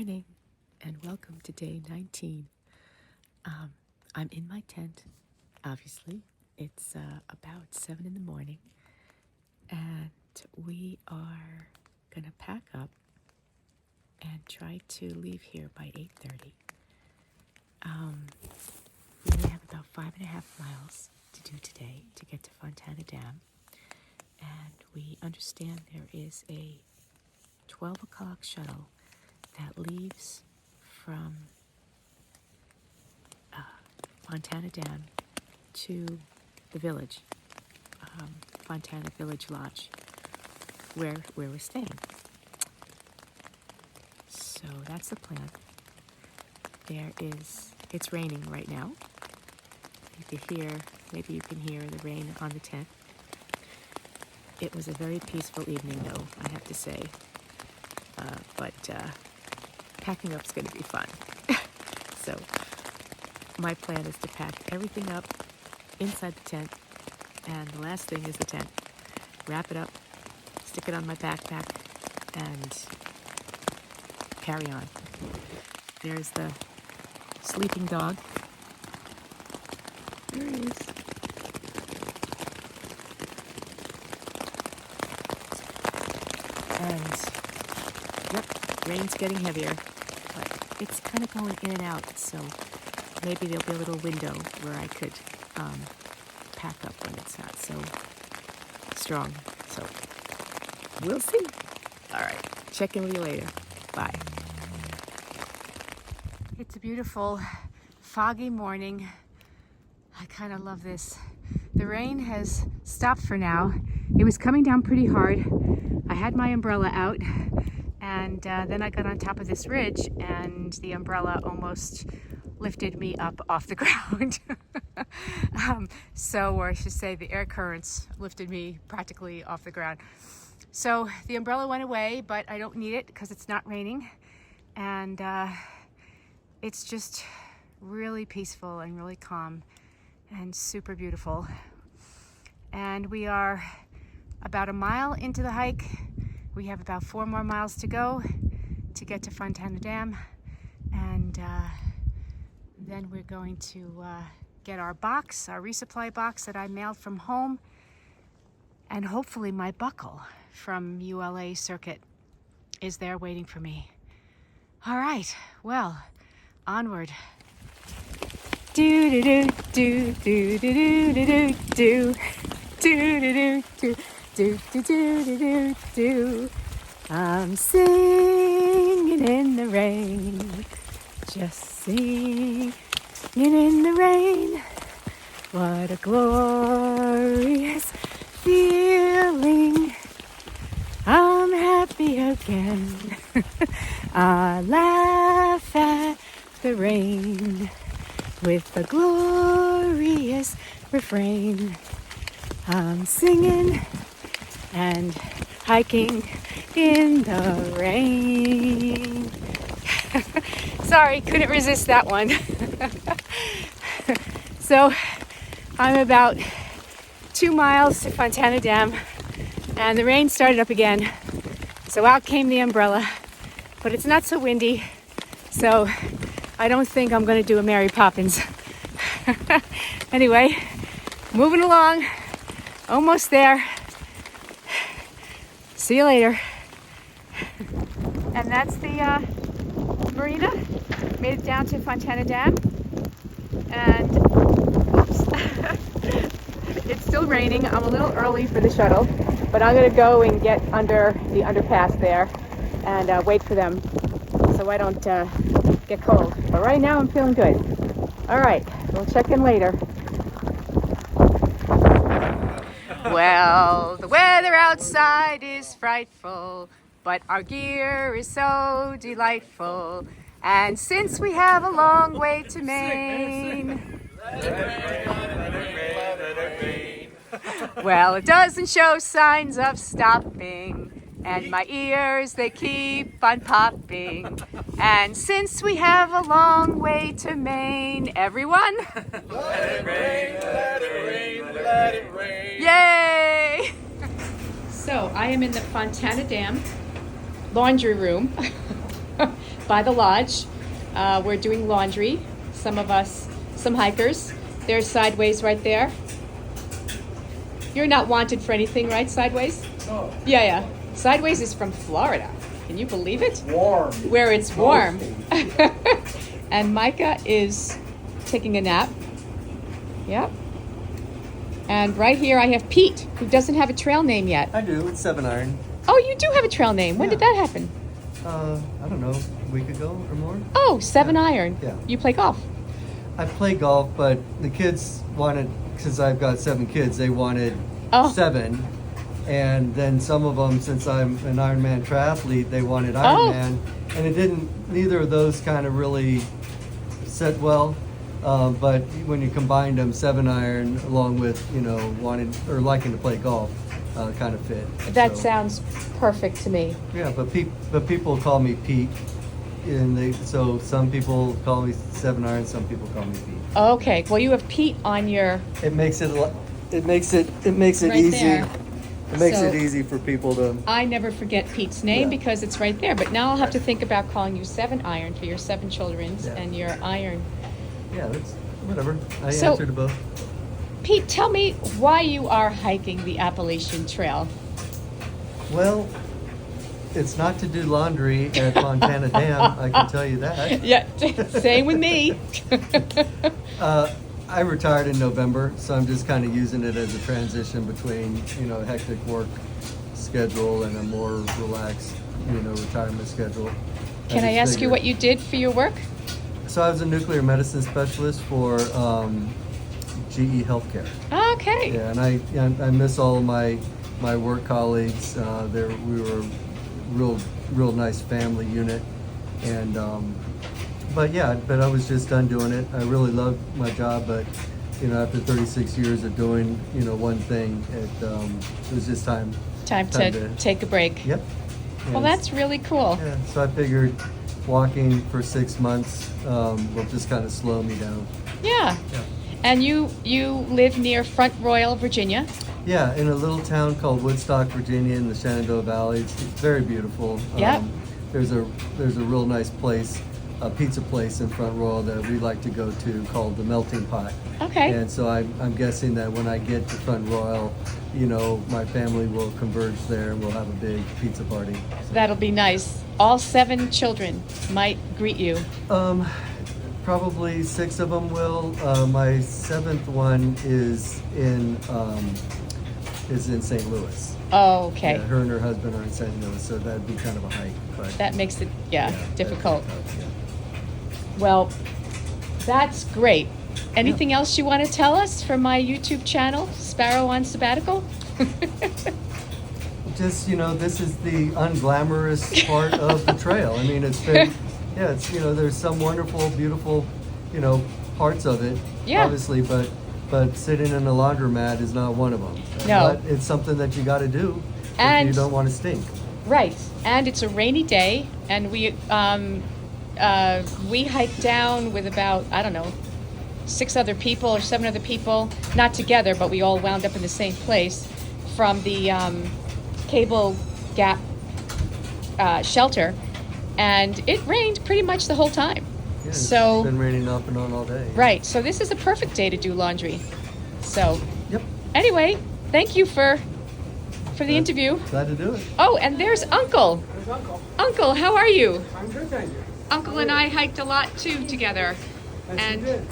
morning and welcome to day 19. I'm in my tent, obviously. It's about 7 in the morning and we are gonna pack up and try to leave here by 8:30. We only have about 5.5 miles to do today to get to Fontana Dam, and we understand there is a 12 o'clock shuttle that leaves from Fontana Dam to the village, Fontana Village Lodge, where we're staying. So that's the plan. It's raining right now. Maybe you can hear the rain on the tent. It was a very peaceful evening though, I have to say. But packing up's gonna be fun. So my plan is to pack everything up inside the tent, and the last thing is the tent. Wrap it up, stick it on my backpack, and carry on. There's the sleeping dog. There he is. And yep, rain's getting heavier, but it's kind of going in and out, so maybe there'll be a little window where I could pack up when it's not so strong. So we'll see. All right, check in with you later. Bye. It's a beautiful foggy morning. I kind of love this. The rain has stopped for now. It was coming down pretty hard. I had my umbrella out, and then I got on top of this ridge and the umbrella almost lifted me up off the ground. Or I should say the air currents lifted me practically off the ground. So the umbrella went away, but I don't need it because it's not raining. And it's just really peaceful and really calm and super beautiful. And we are about a mile into the hike. We have about 4 more miles to go to get to Fontana Dam. And then we're going to get our box, our resupply box that I mailed from home, and hopefully my buckle from ULA Circuit is there waiting for me. All right, well, onward. Do do do do do do do do do do do do do do do do. I'm singing in the rain, just singing in the rain. What a glorious feeling. I'm happy again. I laugh at the rain with a glorious refrain. I'm singing and hiking in the rain. Sorry, couldn't resist that one. So I'm about 2 miles to Fontana Dam, and the rain started up again. So out came the umbrella, but it's not so windy, so I don't think I'm going to do a Mary Poppins. Anyway, moving along, almost there. See you later. And that's the marina. Made it down to Fontana Dam, and oops, it's still raining. I'm a little early for the shuttle, but I'm gonna go and get under the underpass there and wait for them so I don't get cold. But right now I'm feeling good. All right, we'll check in later. Well, the weather outside is frightful, but our gear is so delightful. And since we have a long way to Maine, well, it doesn't show signs of stopping, and my ears, they keep on popping. And since we have a long way to Maine, everyone, let it rain, let it rain, let it rain. Yay! So I am in the Fontana Dam laundry room. by the lodge. We're doing laundry. Some of us, some hikers. There's Sideways right there. You're not wanted for anything, right, Sideways? Oh. Yeah. Sideways is from Florida. Can you believe it? Warm. Where it's warm. And Micah is taking a nap. Yep. And right here I have Pete, who doesn't have a trail name yet. I do. It's 7 iron. Oh, you do have a trail name. When did that happen? I don't know, a week ago or more. Oh, 7 iron. Yeah. You play golf. I play golf, but the kids wanted, since I've got 7 kids, they wanted 7. And then some of them, since I'm an Ironman triathlete, they wanted Ironman. And it didn't, neither of those kind of really set well. But when you combined them, 7 iron along with, wanting or liking to play golf, kind of fit. That sounds perfect to me. Yeah, but people call me Pete, and so some people call me 7 iron, some people call me Pete. Okay, well you have Pete on your. It makes it Right easy. there. It makes So- it easy for people to. I never forget Pete's name Yeah. because it's right there. But now I'll have to think about calling you 7 iron for your 7 children's Yeah. and your iron. Yeah, that's whatever. I So- answer to both. Pete, tell me why you are hiking the Appalachian Trail. Well, it's not to do laundry at Fontana Dam. I can tell you that. Yeah, same with me. I retired in November, so I'm just kind of using it as a transition between, a hectic work schedule and a more relaxed, retirement schedule. Can I ask you what you did for your work? So I was a nuclear medicine specialist for GE Healthcare. Okay. Yeah, and I miss all of my work colleagues. We were a real nice family unit, and but I was just done doing it. I really loved my job, but after 36 years of doing one thing, it was just time. Time to take a break. Yep. Well, And that's really cool. yeah. So I figured walking for 6 months will just kind of slow me down. Yeah. Yeah. And you live near Front Royal, Virginia. Yeah, in a little town called Woodstock, Virginia, in the Shenandoah Valley. It's very beautiful. Yep. There's a real nice place, a pizza place in Front Royal that we like to go to called the Melting Pot. Okay. And so I'm guessing that when I get to Front Royal, my family will converge there and we'll have a big pizza party. That'll be nice. All 7 children might greet you. Probably 6 of them will. My 7th one is in St. Louis. Oh, okay. Yeah, her and her husband are in St. Louis, so that'd be kind of a hike. But That makes it, that'd be difficult. tough, yeah. Well, that's great. Anything else you want to tell us from my YouTube channel, Sparrow on Sabbatical? Just, this is the unglamorous part of the trail. I mean, it's been, there's some wonderful, beautiful, parts of it, Yeah. obviously, but sitting in a laundromat is not one of them. No. But it's something that you got to do if And- you don't want to stink. Right. And it's a rainy day, and we hiked down with about, 6 other people or 7 other people, not together, but we all wound up in the same place from the Cable Gap shelter, and it rained pretty much the whole time. Yeah, So- it's been raining off and on all day. Right, so this is a perfect day to do laundry. So Yep. anyway, thank you for the interview. Glad to do it. Oh, and there's Uncle. There's Uncle. Uncle, how are you? I'm good, thank you. Uncle and I hiked a lot too together. Yes, And you did.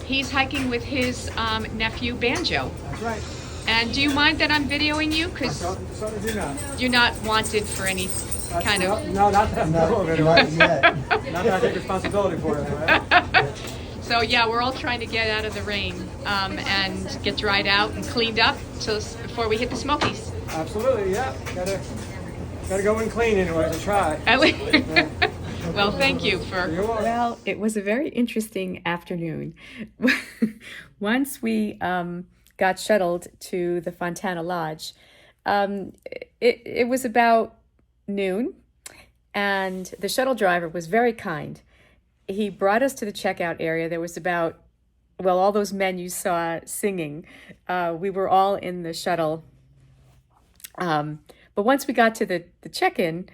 he's hiking with his nephew Banjo. That's right. And do you mind that I'm videoing you? Because So do not. you're not wanted for any kind of... No, not that. Not Not yet. that I take responsibility for it, right? So yeah, we're all trying to get out of the rain and get dried out and cleaned up before we hit the Smokies. Absolutely, yeah. Gotta go in clean anyway to try. Well, thank you for... You're welcome. Well, it was a very interesting afternoon. Once we got shuttled to the Fontana Lodge, it was about noon, and the shuttle driver was very kind. He brought us to the checkout area. There was about, all those men you saw singing. We were all in the shuttle. But once we got to the check-in,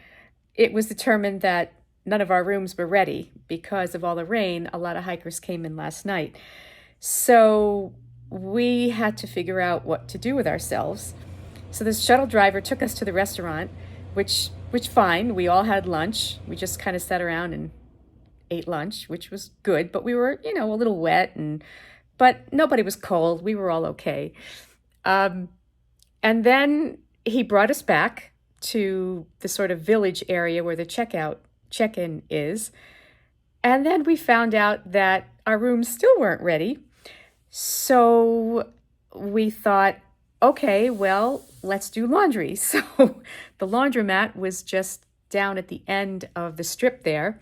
it was determined that none of our rooms were ready because of all the rain. A lot of hikers came in last night. So we had to figure out what to do with ourselves. So the shuttle driver took us to the restaurant, which fine. We all had lunch. We just kind of sat around and ate lunch, which was good, but we were, a little wet, but nobody was cold. We were all okay. And then he brought us back to the sort of village area where the check-in is. And then we found out that our rooms still weren't ready. So we thought, okay, well, let's do laundry. So the laundromat was just down at the end of the strip there.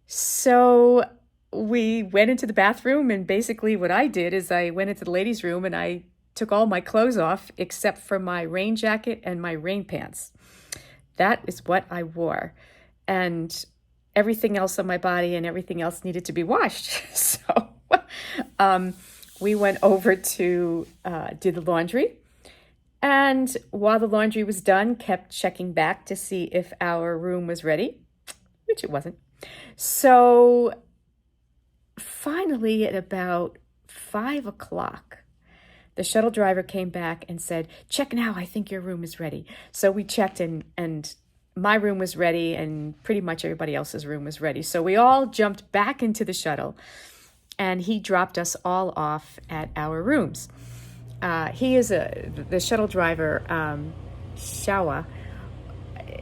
So we went into the bathroom, and basically what I did is I went into the ladies' room and I took all my clothes off except for my rain jacket and my rain pants. That is what I wore. And everything else on my body and everything else needed to be washed. So we went over to do the laundry. And while the laundry was done, kept checking back to see if our room was ready, which it wasn't. So finally at about 5 o'clock, the shuttle driver came back and said, check now, I think your room is ready. So we checked and my room was ready and pretty much everybody else's room was ready. So we all jumped back into the shuttle and he dropped us all off at our rooms. The shuttle driver, Shawa,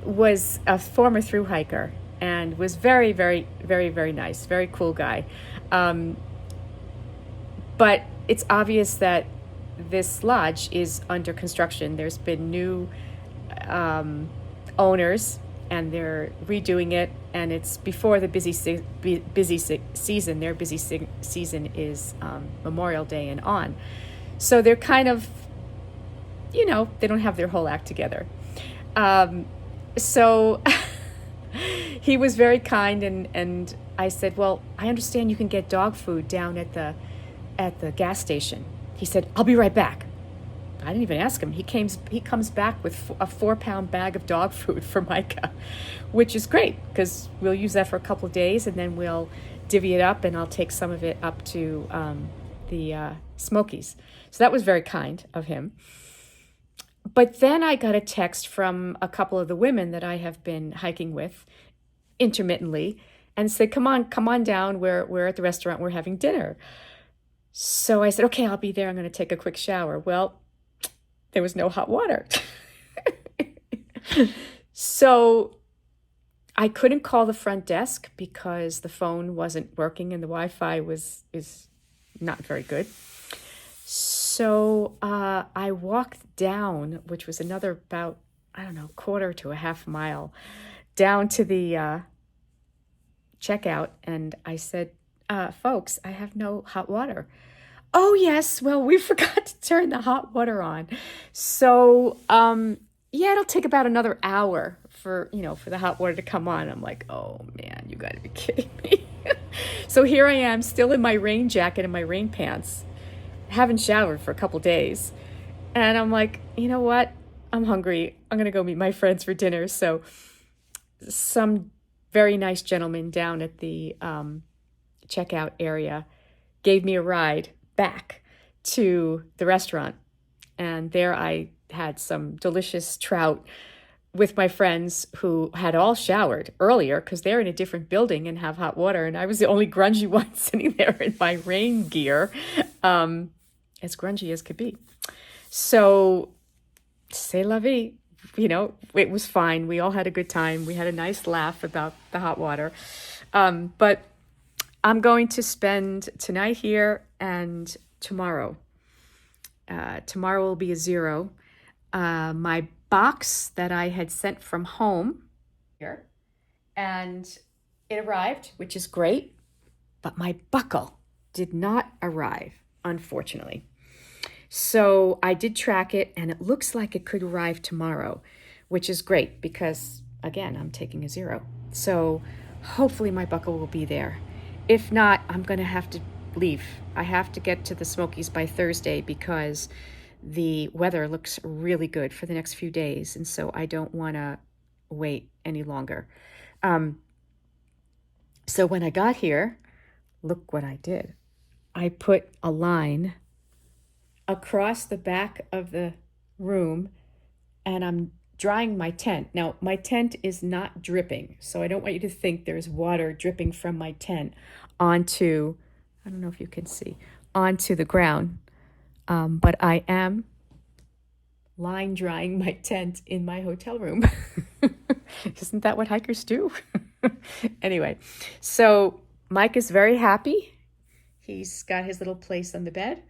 was a former thru hiker and was very, very, very, very nice, very cool guy. But it's obvious that this lodge is under construction. There's been new owners and they're redoing it, and it's before the busy season. Their busy season is Memorial Day and on. So they're kind of, they don't have their whole act together. So he was very kind, and I said, well, I understand you can get dog food down at the gas station. He said, I'll be right back. I didn't even ask him. He comes back with a 4-pound bag of dog food for Micah, which is great because we'll use that for a couple of days and then we'll divvy it up and I'll take some of it up to the Smokies. So that was very kind of him. But then I got a text from a couple of the women that I have been hiking with intermittently and said, come on down. We're at the restaurant. We're having dinner. So I said, okay, I'll be there. I'm going to take a quick shower. Well, there was no hot water. So I couldn't call the front desk because the phone wasn't working and the Wi-Fi is not very good. So I walked down, which was another about, quarter to a half mile, down to the checkout. And I said, folks, I have no hot water. Oh, yes. Well, we forgot to turn the hot water on. So, it'll take about another hour for the hot water to come on. I'm like, oh, man, you got to be kidding me. So here I am still in my rain jacket and my rain pants. Haven't showered for a couple days. And I'm like, you know what? I'm hungry. I'm going to go meet my friends for dinner. So some very nice gentleman down at the checkout area gave me a ride back to the restaurant. And there I had some delicious trout with my friends who had all showered earlier because they're in a different building and have hot water. And I was the only grungy one sitting there in my rain gear, as grungy as could be. So, c'est la vie. It was fine. We all had a good time. We had a nice laugh about the hot water. But I'm going to spend tonight here and tomorrow. Tomorrow will be a 0. My box that I had sent from home here, and it arrived, which is great, but my buckle did not arrive, unfortunately. So I did track it, and it looks like it could arrive tomorrow, which is great because, again, I'm taking a 0. So hopefully my buckle will be there. If not, I'm going to have to leave. I have to get to the Smokies by Thursday because the weather looks really good for the next few days, and so I don't want to wait any longer. So when I got here, look what I did. I put a line across the back of the room, and I'm drying my tent. Now, my tent is not dripping, so I don't want you to think there's water dripping from my tent onto, I don't know if you can see, onto the ground. But I am line drying my tent in my hotel room. Isn't that what hikers do? Anyway, so Mike is very happy. He's got his little place on the bed,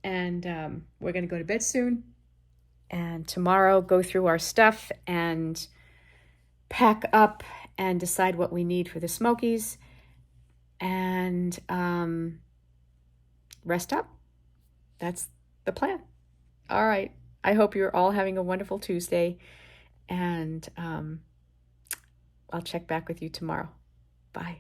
and we're going to go to bed soon. And tomorrow, go through our stuff and pack up and decide what we need for the Smokies, and rest up. That's the plan. All right. I hope you're all having a wonderful Tuesday, and I'll check back with you tomorrow. Bye.